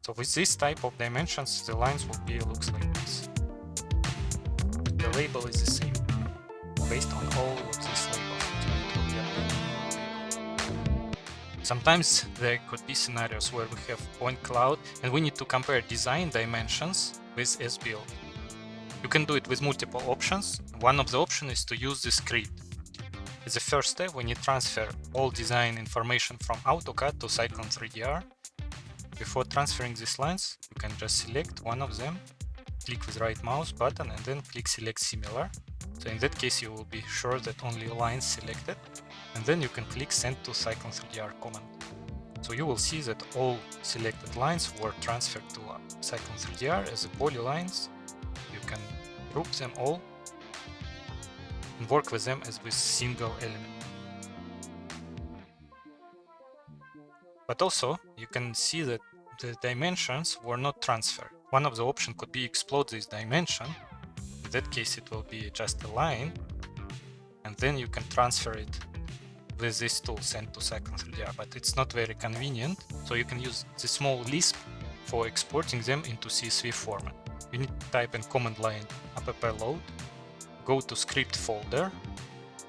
So with this type of dimensions, the lines will be looks like this. The label is the same, based on all of these labels. Sometimes there could be scenarios where we have point cloud and we need to compare design dimensions with as-built. You can do it with multiple options. One of the options is to use this script. As a first step, when you transfer all design information from AutoCAD to Cyclone 3DR, before transferring these lines, you can just select one of them, click with right mouse button and then click select similar. So in that case, you will be sure that only lines selected, and then you can click send to Cyclone 3DR command. So you will see that all selected lines were transferred to Cyclone 3DR as polylines. You can group them all and work with them as with single element. But also you can see that the dimensions were not transferred. One of the options could be explode this dimension. In that case it will be just a line, and then you can transfer it with this tool send to Cyclone 3DR, but it's not very convenient. So you can use the small Lisp for exporting them into CSV format. You need to type in command line app load, go to script folder,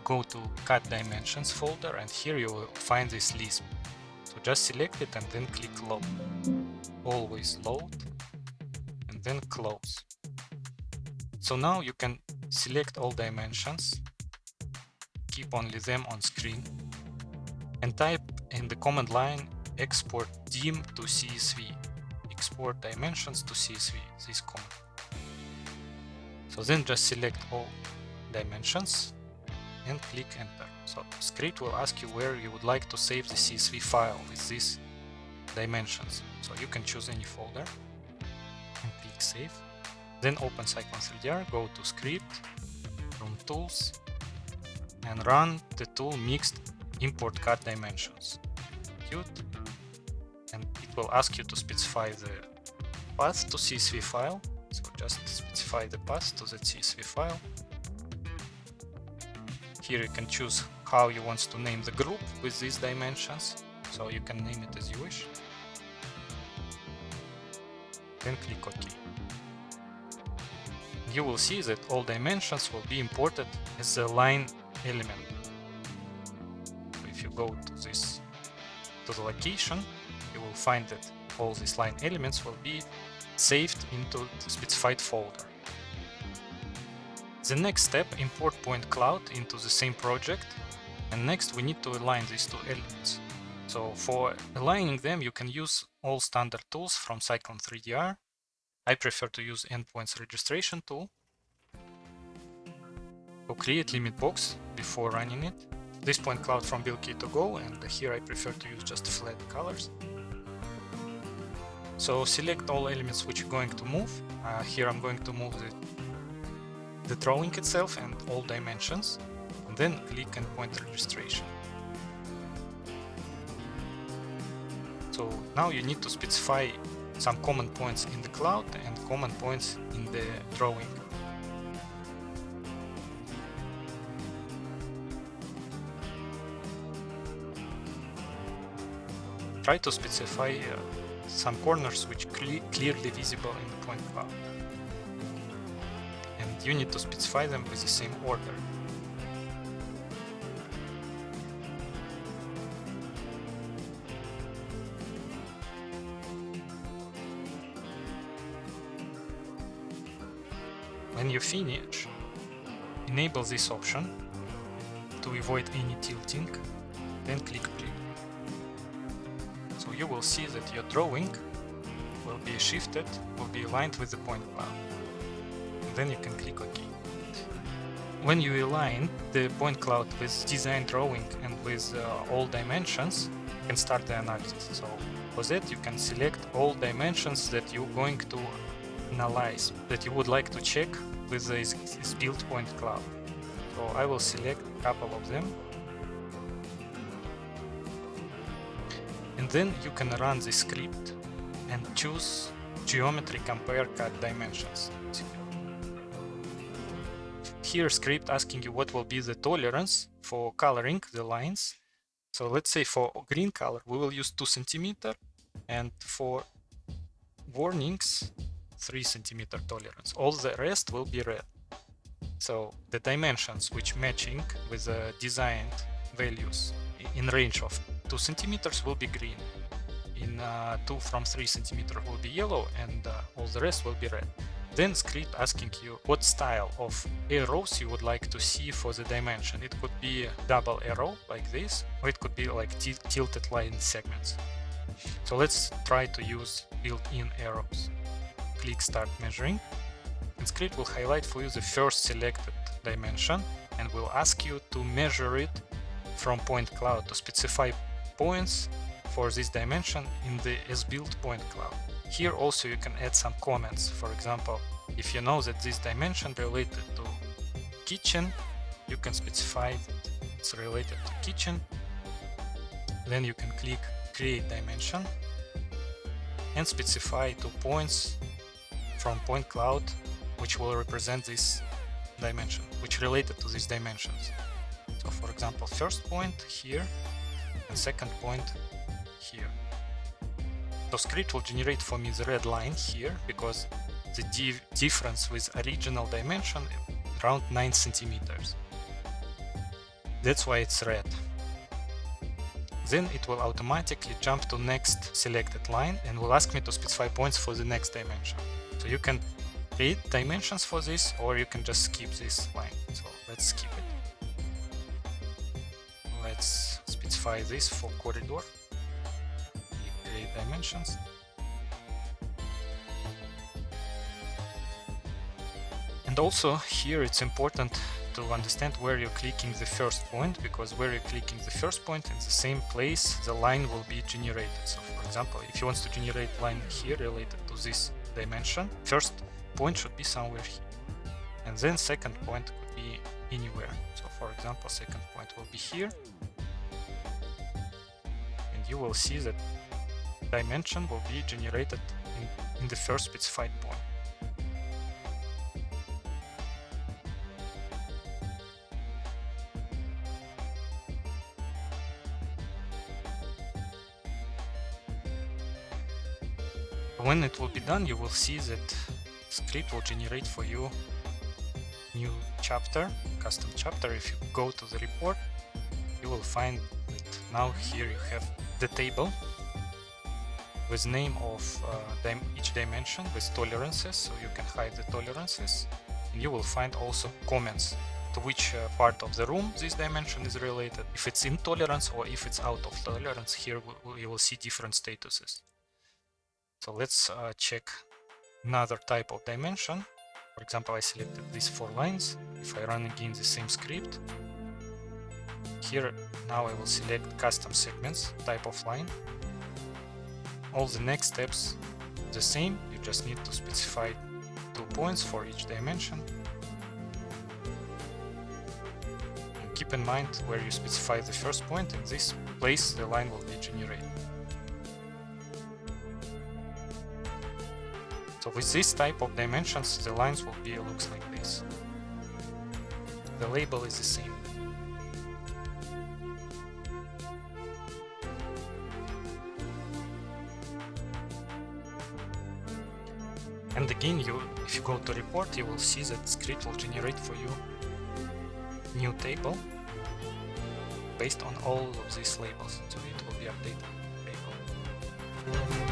go to CAD Dimensions folder, and here you will find this Lisp. So just select it and then click load. Always load and then close. So now you can select all dimensions, keep only them on screen, and type in the command line export dim to CSV, export dimensions to CSV, this command. So then just select all dimensions and click enter. So the script will ask you where you would like to save the CSV file with these dimensions. So you can choose any folder and click save. Then open Cyclone 3DR, go to script, from tools, and run the tool mixed import CAD dimensions. Execute, and it will ask you to specify the path to CSV file. So just specify the path to the CSV file. Here you can choose how you want to name the group with these dimensions. So you can name it as you wish. Then click OK. You will see that all dimensions will be imported as a line element. So if you go to the location, you will find that all these line elements will be saved into the specified folder. The next step, import point cloud into the same project, and next we need to align these two elements. So for aligning them, you can use all standard tools from Cyclone 3DR. I prefer to use endpoints registration tool. So create limit box before running it. This point cloud from build kit to go, and here I prefer to use just flat colors. So select all elements which you're going to move. Here I'm going to move the drawing itself and all dimensions, and then click endpoint registration. So now you need to specify some common points in the cloud and common points in the drawing. Try to specify some corners which clearly visible in the point cloud. And you need to specify them with the same order. When you finish, enable this option to avoid any tilting, then click play. So you will see that your drawing will be shifted, will be aligned with the point cloud. And then you can click OK. When you align the point cloud with design drawing and with all dimensions, you can start the analysis. So for that you can select all dimensions that you're going to analyze, that you would like to check with this built point cloud. So I will select a couple of them, and then you can run the script and choose geometry compare CAD dimensions. Here script asking you what will be the tolerance for coloring the lines. So let's say for green color we will use 2 cm, and for warnings 3 cm tolerance. All the rest will be red. So the dimensions which matching with the designed values in range of 2 cm will be green. In 2 from 3 cm will be yellow, and all the rest will be red. Then script asking you what style of arrows you would like to see for the dimension. It could be a double arrow like this, or it could be like tilted line segments. So let's try to use built-in arrows. Click Start Measuring, and script will highlight for you the first selected dimension and will ask you to measure it from point cloud, to specify points for this dimension in the as-built point cloud. Here also you can add some comments. For example, if you know that this dimension related to kitchen, you can specify that it's related to kitchen. Then you can click Create Dimension and specify 2 points from point cloud which will represent this dimension, which related to these dimensions. So for example, first point here and second point here. So script will generate for me the red line here because the difference with original dimension is around 9 centimeters. That's why it's red. Then it will automatically jump to next selected line and will ask me to specify points for the next dimension. So you can create dimensions for this, or you can just skip this line. So let's skip it. Let's specify this for corridor. Create dimensions. And also here it's important to understand where you're clicking the first point, because where you're clicking the first point, in the same place the line will be generated. So for example, if you want to generate line here related to this dimension, first point should be somewhere here, and then second point could be anywhere. So for example, second point will be here, and you will see that dimension will be generated in the first specified point. When it will be done, you will see that script will generate for you new chapter, custom chapter. If you go to the report, you will find that now here you have the table with name of each dimension with tolerances, so you can hide the tolerances, and you will find also comments to which part of the room this dimension is related, if it's in tolerance or if it's out of tolerance. Here you will see different statuses. So let's check another type of dimension. For example, I selected these 4 lines. If I run again the same script, here now I will select custom segments, type of line. All the next steps the same, you just need to specify 2 points for each dimension. And keep in mind where you specify the first point, in this place the line will be generated. So with this type of dimensions, the lines will be looks like this. The label is the same. And again, if you go to report, you will see that script will generate for you new table based on all of these labels. So it will be updated table.